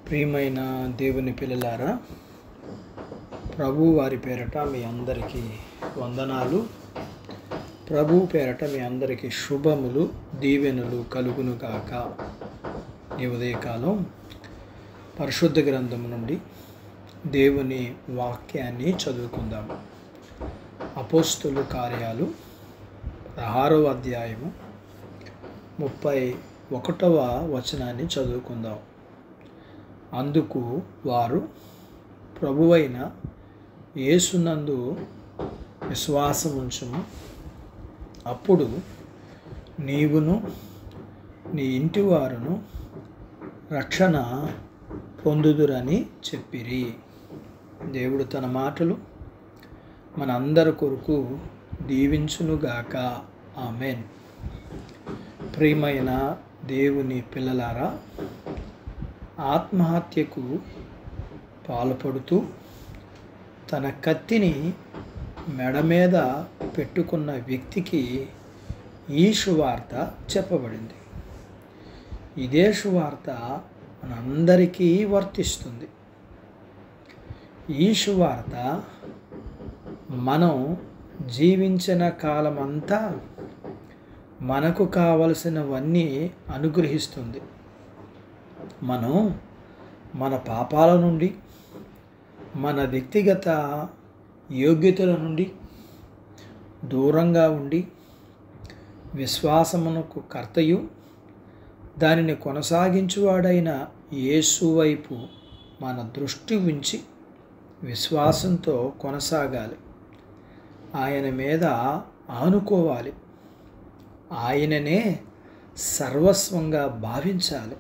ప్రియమైన దేవుని పిల్లలారా, ప్రభు వారి పేరట మీ అందరికీ వందనాలు. ప్రభు పేరట మీ అందరికీ శుభములు, దీవెనలు కలుగును గాక. ఈ ఉదయకాలం పరిశుద్ధ గ్రంథం నుండి దేవుని వాక్యాన్ని చదువుకుందాం. అపోస్తుల కార్యాలు 6వ అధ్యాయము 31వ వచనాన్ని చదువుకుందాం. అందుకు వారు, ప్రభువైన యేసునందు విశ్వాసముంచుము, అప్పుడు నీవును నీ ఇంటివారును రక్షణ పొందుదురని చెప్పిరి. దేవుడు తన మాటలు మనందరి కొరకు దీవించునుగాక. ఆమేన్. ప్రియమైన దేవుని పిల్లలారా, ఆత్మహత్యకు పాల్పడుతూ తన కత్తిని మెడ మీద పెట్టుకున్న వ్యక్తికి ఈ సువార్త చెప్పబడింది. ఇదే సువార్త మనందరికీ వర్తిస్తుంది. ఈ సువార్త మనం జీవించిన కాలమంతా మనకు కావలసినవన్నీ అనుగ్రహిస్తుంది. మనం మన పాపాల నుండి, మన వ్యక్తిగత యోగ్యతల నుండి దూరంగా ఉండి విశ్వాసమునకు కర్తయు దానిని కొనసాగించువాడైన యేసు వైపు మన దృష్టి ఉంచి విశ్వాసంతో కొనసాగాలి. ఆయన మీద ఆనుకోవాలి. ఆయననే సర్వస్వంగా భావించాలి.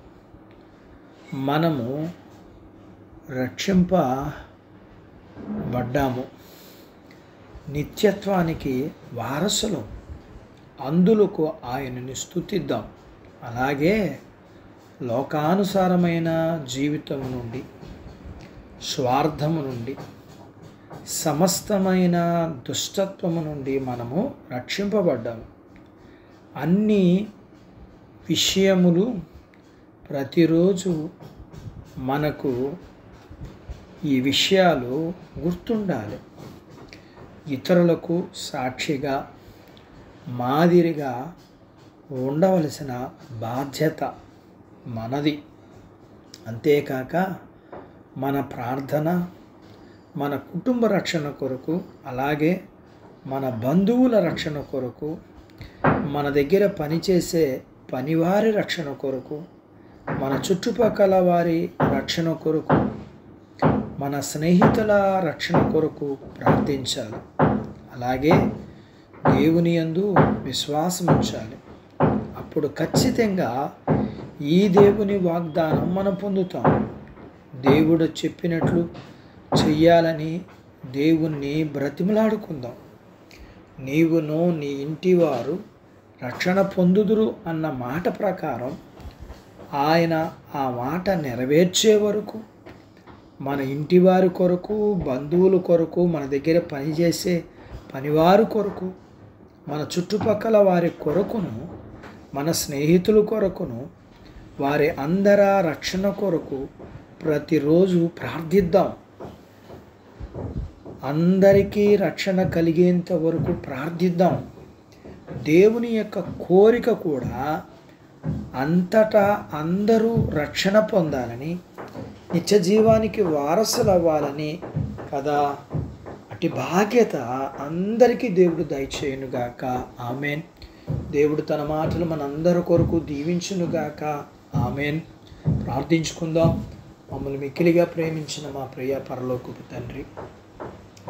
మనము రక్షింపబడ్డాము, నిత్యత్వానికి వారసులం. అందులకు ఆయనని స్తుతిద్దాం. అలాగే లోకానుసారమైన జీవితం నుండి, స్వార్థము నుండి, సమస్తమైన దుష్టత్వము నుండి మనము రక్షింపబడ్డాము. అన్ని విషయములు ప్రతిరోజు మనకు ఈ విషయాలు గుర్తుండాలి. ఇతరులకు సాక్షిగా, మాదిరిగా ఉండవలసిన బాధ్యత మనది. అంతేకాక మన ప్రార్థన మన కుటుంబ రక్షణ కొరకు, అలాగే మన బంధువుల రక్షణ కొరకు, మన దగ్గర పనిచేసే పనివారి రక్షణ కొరకు, మన చుట్టుపక్కల వారి రక్షణ కొరకు, మన స్నేహితుల రక్షణ కొరకు ప్రార్థించాలి. అలాగే దేవుని యందు విశ్వాసం ఉంచాలి. అప్పుడు ఖచ్చితంగా ఈ దేవుని వాగ్దానం మనం పొందుతాం. దేవుడు చెప్పినట్లు చెయ్యాలని దేవుణ్ణి బ్రతిమలాడుకుందాం. నీవును నీ ఇంటివారు రక్షణ పొందుదురు అన్న మాట ప్రకారం ఆయన ఆ మాట నెరవేర్చే వరకు మన ఇంటివారి కొరకు, బంధువుల కొరకు, మన దగ్గర పనిచేసే పనివారి కొరకు, మన చుట్టుపక్కల వారి కొరకును, మన స్నేహితుల కొరకును, వారి అందరి రక్షణ కొరకు ప్రతిరోజు ప్రార్థిద్దాం. అందరికీ రక్షణ కలిగేంత వరకు ప్రార్థిద్దాం. దేవుని యొక్క కోరిక కూడా అంతటా అందరూ రక్షణ పొందాలని, నిత్య జీవానికి వారసులు అవ్వాలని కదా. అటు బాధ్యత అందరికీ దేవుడు దయచేయునుగాక. ఆమెన్. దేవుడు తన మాటలు మనందరి కొరకు దీవించునుగాక. ఆమెన్. ప్రార్థించుకుందాం. మమ్మల్ని మిక్కిలిగా ప్రేమించిన మా ప్రియ పరలోకపు తండ్రి,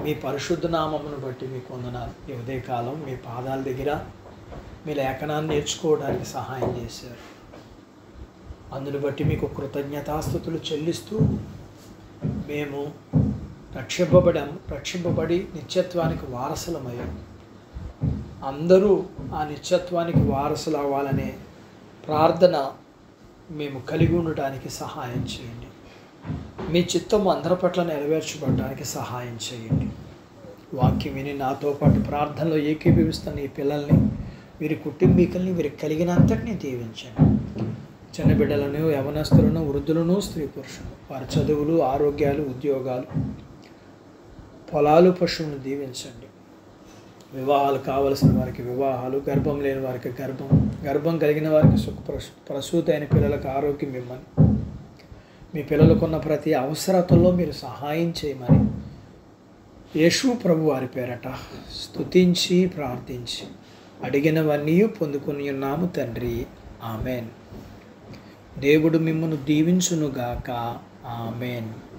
మీ పరిశుద్ధ నామమును బట్టి మీకు వందనాలు. ఈ ఉదయకాలం మీ పాదాల దగ్గర మీ లేఖనాన్ని నేర్చుకోవడానికి సహాయం చేశారు. అందును బట్టి మీకు కృతజ్ఞతాస్తుతులు చెల్లిస్తూ మేము రక్షింపబడి నిత్యత్వానికి వారసులమయ్యాం. అందరూ ఆ నిత్యత్వానికి వారసులు అవ్వాలనే ప్రార్థన మేము కలిగి ఉండటానికి సహాయం చేయండి. మీ చిత్తం అందరి పట్ల నెరవేర్చబడడానికి సహాయం చేయండి. వాక్యం విని నాతో పాటు ప్రార్థనలో ఏకీభవిస్తున్న ఈ పిల్లల్ని, వీరి కుటుంబీకుల్ని, వీరికి కలిగినంతటినీ దీవించండి. చిన్న బిడ్డలను, యవనస్తులను, వృద్ధులను, స్త్రీ పురుషులు, వారి చదువులు, ఆరోగ్యాలు, ఉద్యోగాలు, పొలాలు, పశువులను దీవించండి. వివాహాలు కావలసిన వారికి వివాహాలు, గర్భం లేని వారికి గర్భం కలిగిన వారికి ప్రసూతి అయిన పిల్లలకు ఆరోగ్యం ఇమ్మని, మీ పిల్లలకున్న ప్రతి అవసరతల్లో మీరు సహాయం చేయమని యేసు ప్రభు వారి పేరట స్తుతించి ప్రార్థించి అడిగినవన్నీ పొందుకొని ఉన్నాము తండ్రి. ఆమెన్. దేవుడు మిమ్మల్ని దీవించునుగాక. ఆమెన్.